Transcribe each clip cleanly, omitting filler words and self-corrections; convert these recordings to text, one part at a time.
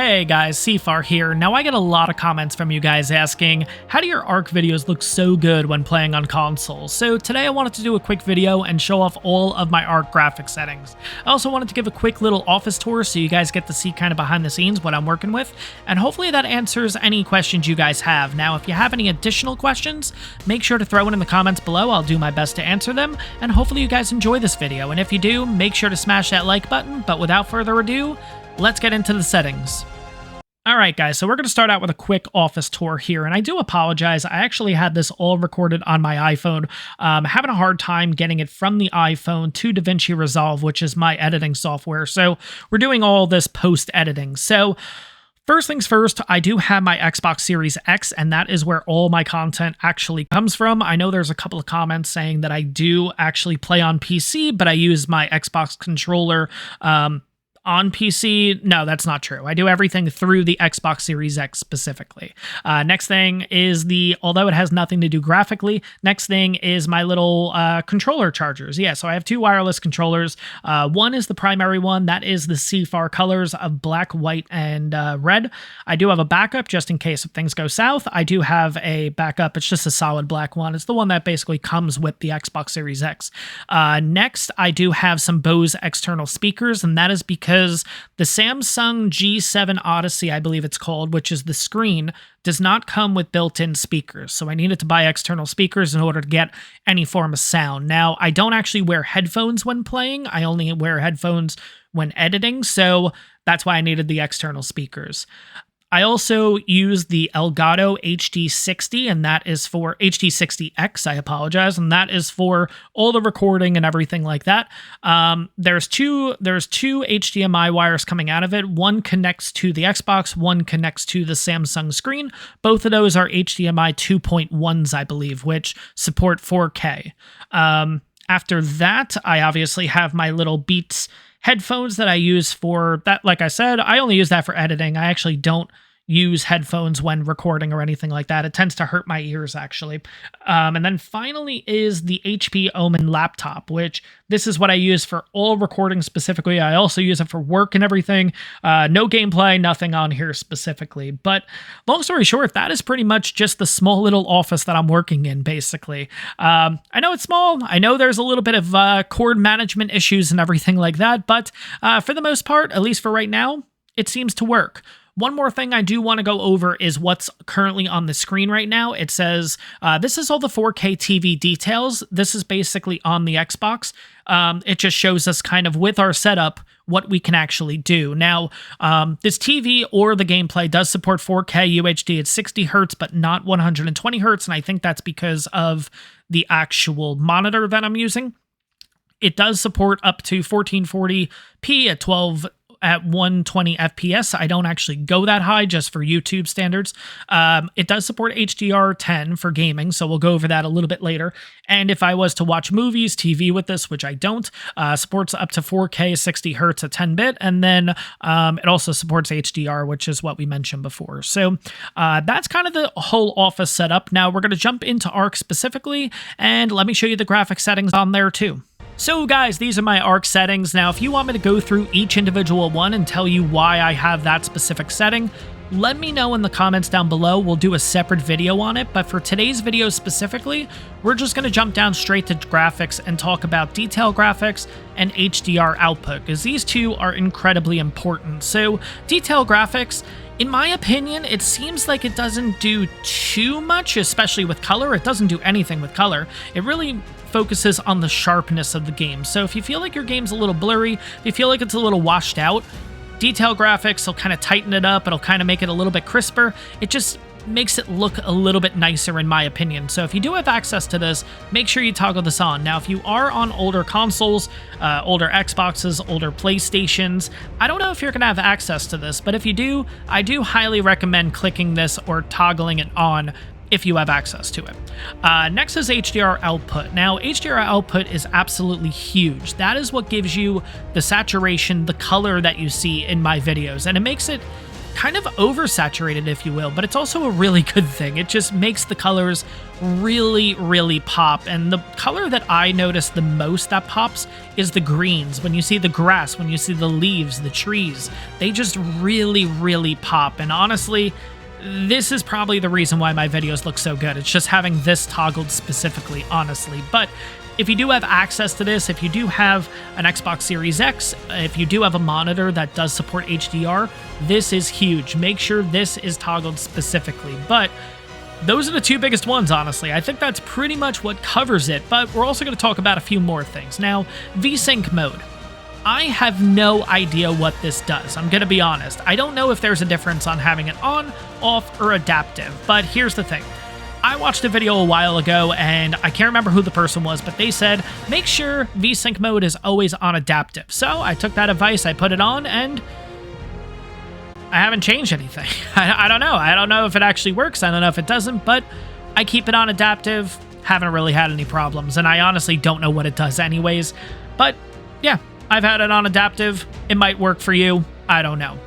Hey guys, CFAR here. Now I get a lot of comments from you guys asking, how do your ARK videos look so good when playing on consoles? So today I wanted to do a quick video and show off all of my ARK graphic settings. I also wanted to give a quick little office tour so you guys get to see kind of behind the scenes what I'm working with, and hopefully that answers any questions you guys have. Now if you have any additional questions, make sure to throw it in the comments below. I'll do my best to answer them, and hopefully you guys enjoy this video. And if you do, make sure to smash that like button, but without further ado, let's get into the settings. Alright guys, so we're going to start out with a quick office tour here, and I do apologize, I actually had this all recorded on my iPhone. Having a hard time getting it from the iPhone to DaVinci Resolve, which is my editing software, so we're doing all this post-editing. So first things first, I do have my Xbox Series X, and that is where all my content actually comes from. I know there's a couple of comments saying that I do actually play on PC, but I use my Xbox controller on PC. No, that's not true. I do everything through the Xbox Series X specifically. Next thing is although it has nothing to do graphically, next thing is my little controller chargers. Yeah, so I have two wireless controllers. One is the primary one. That is the CFAR colors of black, white, and red. I do have a backup just in case if things go south. I do have a backup. It's just a solid black one. It's the one that basically comes with the Xbox Series X. Next, I do have some Bose external speakers, and that is because the Samsung G7 Odyssey, I believe it's called, which is the screen, does not come with built-in speakers. So I needed to buy external speakers in order to get any form of sound. Now, I don't actually wear headphones when playing. I only wear headphones when editing, so that's why I needed the external speakers. I also use the Elgato HD60, and that is for HD60X, I apologize, and that is for all the recording and everything like that. There's two HDMI wires coming out of it. One connects to the Xbox, one connects to the Samsung screen. Both of those are HDMI 2.1s, I believe, which support 4K. After that, I obviously have my little Beats headphones that I use for that. Like I said, I only use that for editing. I actually don't use headphones when recording or anything like that. It tends to hurt my ears, actually. And then finally is the HP Omen laptop, which this is what I use for all recording specifically. I also use it for work and everything. No gameplay, nothing on here specifically. But long story short, that is pretty much just the small little office that I'm working in, basically. I know it's small. I know there's a little bit of cord management issues and everything like that. But for the most part, at least for right now, it seems to work. One more thing I do want to go over is what's currently on the screen right now. It says, this is all the 4K TV details. This is basically on the Xbox. It just shows us kind of with our setup what we can actually do. Now, this TV or the gameplay does support 4K UHD at 60 hertz, but not 120 hertz, and I think that's because of the actual monitor that I'm using. It does support up to 1440p at 120 FPS. I don't actually go that high just for YouTube standards. It does support HDR10 for gaming, so we'll go over that a little bit later. And if I was to watch movies, TV with this, which I don't, supports up to 4K 60 hertz at 10-bit, and then it also supports HDR, which is what we mentioned before. So that's kind of the whole office setup. Now we're going to jump into ARK specifically, and let me show you the graphic settings on there too. So guys, these are my ARK settings. Now, if you want me to go through each individual one and tell you why I have that specific setting, let me know in the comments down below. We'll do a separate video on it, but for today's video specifically, we're just going to jump down straight to graphics and talk about detail graphics and HDR output, because these two are incredibly important. So, detail graphics, in my opinion, it seems like it doesn't do too much, especially with color. It doesn't do anything with color. It really focuses on the sharpness of the game. So if you feel like your game's a little blurry, if you feel like it's a little washed out, detail graphics will kind of tighten it up. It'll kind of make it a little bit crisper. It just makes it look a little bit nicer in my opinion. So if you do have access to this, make sure you toggle this on. Now, if you are on older consoles, older Xboxes, older PlayStations, I don't know if you're going to have access to this, but if you do, I do highly recommend clicking this or toggling it on if you have access to it. Next is HDR output. Now, HDR output is absolutely huge. That is what gives you the saturation, the color that you see in my videos, and it makes it kind of oversaturated, if you will, but it's also a really good thing. It just makes the colors really, really pop. And the color that I notice the most that pops is the greens. When you see the grass, when you see the leaves, the trees, they just really, really pop. And honestly, this is probably the reason why my videos look so good. It's just having this toggled specifically, honestly. But if you do have access to this, if you do have an Xbox Series X, if you do have a monitor that does support HDR, this is huge. Make sure this is toggled specifically. But those are the two biggest ones, honestly. I think that's pretty much what covers it, but we're also going to talk about a few more things. Now, VSync mode. I have no idea what this does. I'm going to be honest. I don't know if there's a difference on having it on, off, or adaptive, but here's the thing. I watched a video a while ago, and I can't remember who the person was, but they said, make sure VSync mode is always on adaptive. So I took that advice, I put it on, and I haven't changed anything. I don't know. I don't know if it actually works. I don't know if it doesn't, but I keep it on adaptive. Haven't really had any problems, and I honestly don't know what it does anyways. But yeah, I've had it on adaptive. It might work for you. I don't know.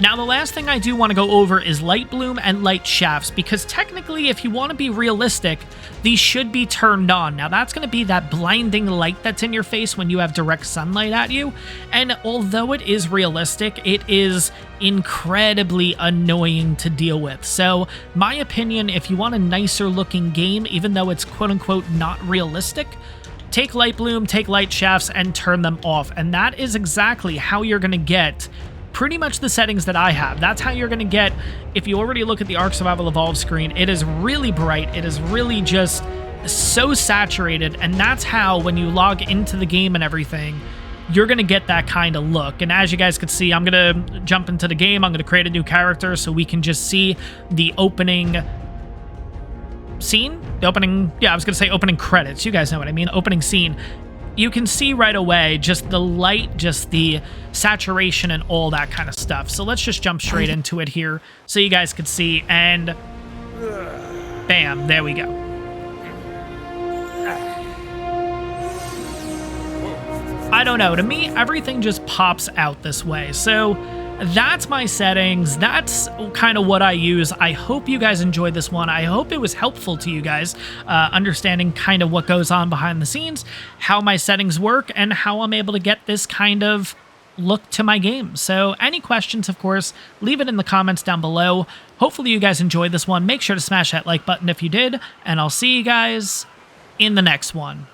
Now, the last thing I do want to go over is light bloom and light shafts, because technically, if you want to be realistic, these should be turned on. Now, that's going to be that blinding light that's in your face when you have direct sunlight at you, and although it is realistic, it is incredibly annoying to deal with. So, my opinion, if you want a nicer looking game, even though it's quote-unquote not realistic, take light bloom, take light shafts, and turn them off, and that is exactly how you're going to get pretty much the settings that I have. That's how you're going to get, if you already look at the ARK Survival Evolved screen, it is really bright. It is really just so saturated, and that's how, when you log into the game and everything, you're going to get that kind of look. And as you guys can see, I'm going to jump into the game. I'm going to create a new character so we can just see the opening scene. The opening, yeah, I was going to say opening credits. You guys know what I mean. Opening scene. You can see right away just the light, just the saturation and all that kind of stuff. So let's just jump straight into it here so you guys can see, and bam, there we go. I don't know, to me, everything just pops out this way. So that's my settings. That's kind of what I use. I hope you guys enjoyed this one. I hope it was helpful to you guys, understanding kind of what goes on behind the scenes, how my settings work, and how I'm able to get this kind of look to my game. So any questions, of course, leave it in the comments down below. Hopefully you guys enjoyed this one. Make sure to smash that like button if you did, and I'll see you guys in the next one.